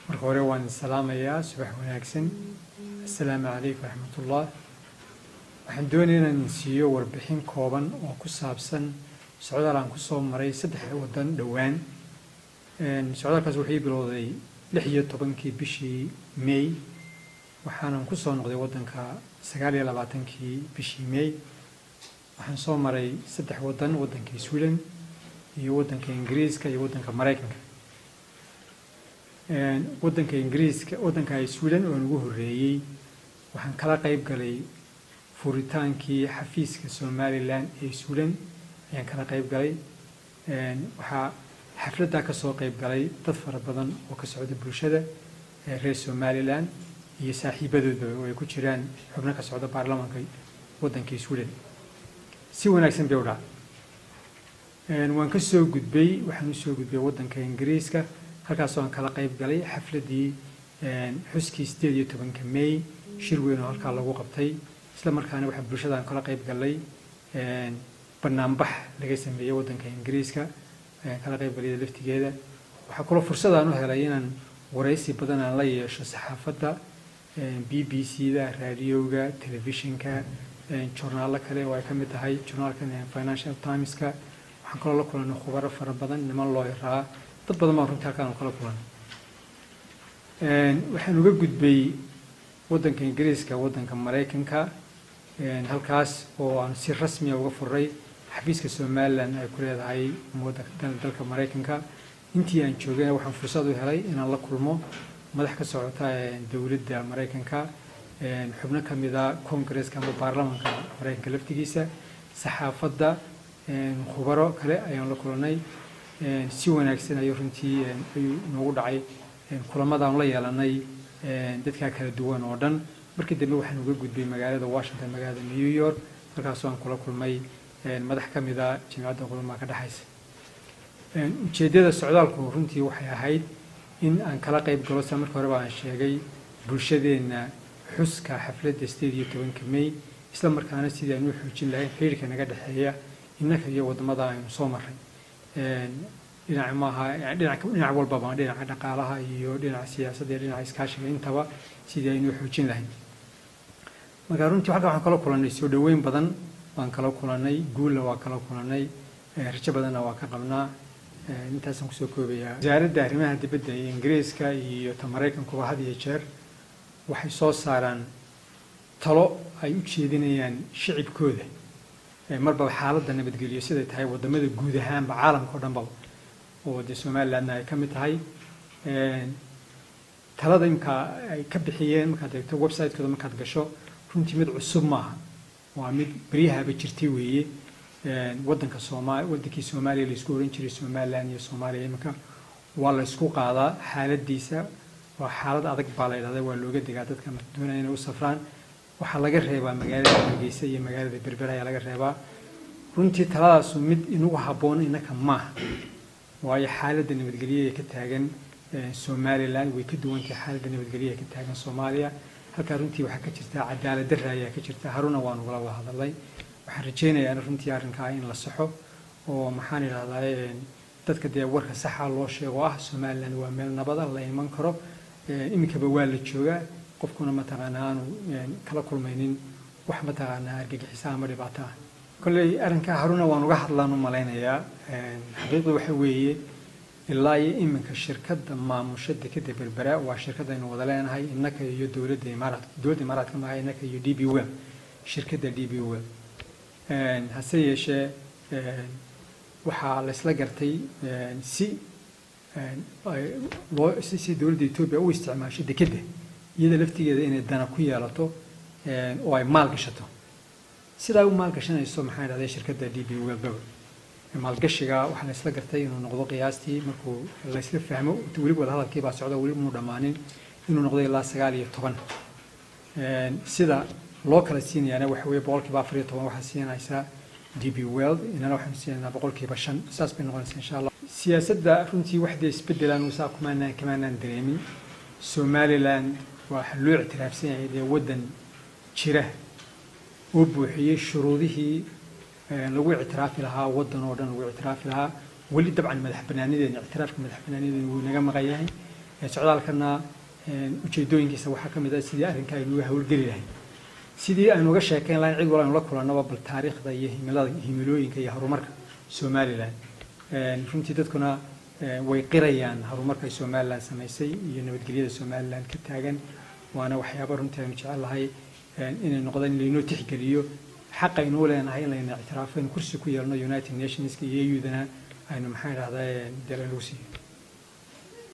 marka hore waan salaamayaa subax wanaagsan. Assalaamu calaykum waraxmatullah. Waxaan doonayaa inaan siiyo warbixin kooban oo ku saabsan socdaal aan ku soo maray 3 waddan dhowaan. Socdaalkaas wuxuu bilowday 16 bishii May, waxaanan ku soo noqday waddanka 29 bishii May. waxaan soo maray 3 waddan, waddanka Sweden iyo waddanka Ingiriiska iyo waddanka Mareykanka. waddanka Ingiriiska, waddanka Sweden oo ugu horeeyay waxaan kala qayb galay furitaankii xafiiska Somaliland ee Sweden ayaan kala qayb galay. waxaa xafladda ka soo qayb galay dad fara badan oo ka socda bulshada reer Somaliland iyo saaxiibadooda oo ay ku jiraan xubno ka socda baarlamaanka waddanka Sweden. si wanaagsan bay u dhacday. waan ka soo gudbay, waxaan u soo gudbay waddanka Ingiriiska, halkaas oo aan kala qayb galay xafladdii xuskii 18 May, shir weyn oo halkaa lagu qabtay. isla markaana waxaa bulshadaan kala qayb galay barnaamij laga sameeyay waddanka Ingiriiska, ayaan kala qayb galay laftigeeda. waxaa kaloo fursad aan u helay inaan waraysi badan aan la yeesho saxaafadda, BBC-da, raadiyowga, telefishinka, joornaalo kale oo ay ka mid tahay joornaalkan Financial Times-ka. waxaan kaloo la kulanay khubaro fara badan, niman looyaraa, dad badan baan runtii halkaan kala kulanay. waxaan uga gudbay waddanka Ingiriiska, waddanka Mareykanka, halkaas oo aan si rasmi ah uga furay xafiiska Somaliland ay ku leedahay dalka Mareykanka. intii aan joogay waxaan fursad u helay inaan la kulmo madax ka socota dowladda Mareykanka, xubno ka mid ah Congress-ka ama baarlamaanka Mareykanka laftigiisa, saxaafadda, khubaro kale ayaan la kulanay. si wanaagsan ayuu runtii ayuu noogu dhacay kulamada aan la yeelanay dadka kala duwan oo dhan. markii dambe waxaan uga gudbay magaalada Washington, magaalada New York, halkaas oo aan kula kulmay madax ka mid ah Jamciyadda Quruumaha ka dhaxaysa. ujeedada socdaalku runtii waxay ahayd in aan kala qayb galo, sida markii hore baan sheegay, bulshadeena xuska xafladda 18 May, isla markaana sidii aan u xoojin lahayn xiriirka naga dhaxeeya innaka iyo wadamada aynu soo maray. dhinac maaha dhinac walbaba, dhinaca dhaqaalaha iyo dhinaca siyaasadda iyo dhinaca iskaashiga, intaba sidii aynu u xoojin lahayn. marka runtii halkan waxaan kala kulanay soo dhaweyn badan waan kala kulanay, guulna waa kala kulanay, rajo badanna waa ka qabnaa. intaasaan kusoo koobayaa. wasaaradda arrimaha dibadda ee Ingiriiska iyo ta Mareykankuba had iyo jeer waxay soo saaraan talo ay u jeedinayaan shicibkooda marba xaaladda nabadgelyo siday tahay wadamada guud ahaanba, caalamka oo dhanba, oo dee Somalilandna ay ka mid tahay. talada imka ay ka bixiyeen markaad eegto website-kooda markaad gasho, runtii mid cusub maaha, waa mid beryahaba jirtay weeye. wadankii Soomaaliya la isku oran jiray Somaliland iyo Soomaaliya imika waa la isku qaadaa xaaladiisa. waa xaalad adag baa la yidhahdaa, waa looga digaa dadka doonaya inay u safraan. waxaa laga reebaa magaalada Hargeysa iyo magaalada Berbera ayaa laga reebaa. runtii taladaasu mid inagu habboon innaka maaha, waayo xaaladda nabadgelyo ee ka taagan Somaliland way ka duwan tahay xaaladda nabadgelyo ee ka taagan Soomaaliya. halkaa runtii waxaa ka jirta cadaalad darra ayaa ka jirta. haruna waan ugala wada hadalay. waxaan rajaynayaa in runtii arrinkaa in la saxo oo maxaan idhahdaa dadka dee warka saxa loo sheego ah Somaliland waa meel nabada la iman karo. iminkaba waa la joogaa, qofkuna mataqaanaa aanu kala kulmaynin wax mataqaanaa argagixisa ama dhibaato ah. kolley arrinkaa haruna waan uga hadlaan u malaynayaa. xaqiiqdu waxa weeye ilaa iyo iminka shirkadda maamusha dekedda Berbera waa shirkadda aynu wada leenahay innaka iyo dowladda Imaaraadka maaha, innaka iyo DP World, shirkadda DP World. hase yeeshee waxaa la isla gartay si dowladda Ethiopia u isticmaasho dekedda iyada laftigeeda inay dana ku yeelato oo ay maal gashato. sidaa u maal gashanayso maxaa idhahdaa shirkadda DP World maalgashiga waxaa la isla gartay inuu noqdo qiyaastii markuu la isla fahmo, weli wada hadalkii baa socda, weli muu dhammaanin, inuu noqdo ilaa 19. sida loo kala siinayaana waxa weeye 14% waxaa siinaysaa DP World, inana waxaan siinaynaa 5%. saas bay noqonaysaa insha Allah. siyaasadda runtii waxday isbedelaan uusaa kamaanaan dareemin. Somaliland waxa loo ictiraafsan yahay dee waddan jira oo buuxiyey shuruudihii lagu ictiraafi lahaa waddan oo dhan lagu ictiraafi lahaa. weli dabcan madax banaanideena ictiraafka madax banaanideena wuu naga maqan yahay. socdaalkana ujeedooyinkiisa waxaa ka mid ah sidii arrinka aynu uga hawlgeli lahayn sidii aynu uga sheekayn lahayn cid walba aynu la kulannaba bal taariikhda iyo himilooyinka iyo horumarka Somaliland runtii dadkuna way qirayaan horumarka Somaliland samaysay iyo nabadgelyada Somaliland ka taagan waana waxyaabo runtii aynu jecel lahay inay noqdaan in laynoo tixgeliyo xaq aynu u leenahay in layna ictiraafo in kursi ku yeelno United Nations iyo EU-dana aynu maxaa idhahdaa dee lagu siiyo